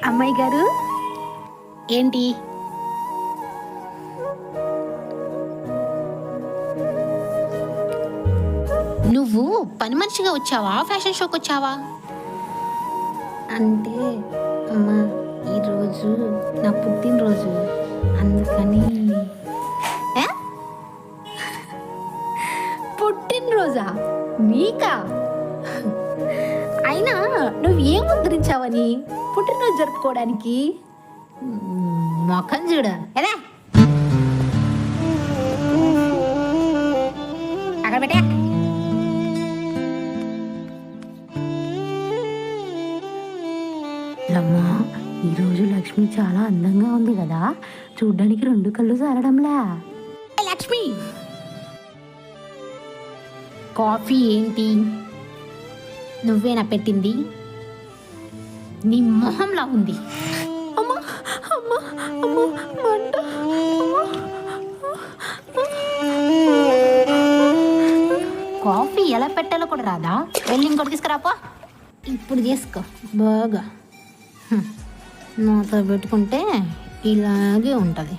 అమ్మాయి గారు ఏంటి? నువ్వు పని మనిషిగా వచ్చావా, ఫ్యాషన్ షోకి వచ్చావా? అంటే అమ్మా ఈరోజు నా పుట్టినరోజు, అందుకని. ఏ? పుట్టినరోజా నీకా? అయినా నువ్వు ఏం ముద్రించావని పుట్టినరోజు జరుపుకోవడానికి? మొఖం చూడ ఎలా అక్కడ పెట్టా. అమ్మా ఈరోజు లక్ష్మి చాలా అందంగా ఉంది కదా, చూడ్డానికి 2 కళ్ళు సారడంలా. లక్ష్మి, కాఫీ ఏంటి? నువ్వేనా పెట్టింది? నీ మొహంలా ఉంది. అమ్మా అమ్మా అమ్మా మంట. కాఫీ ఎలా పెట్టాలో కూడా రాదా? వెళ్ళి ఇంకోటి తీసుకురాపో. ఇప్పుడు చేసుకో బాగా. నాతో పెట్టుకుంటే ఇలాగే ఉంటుంది.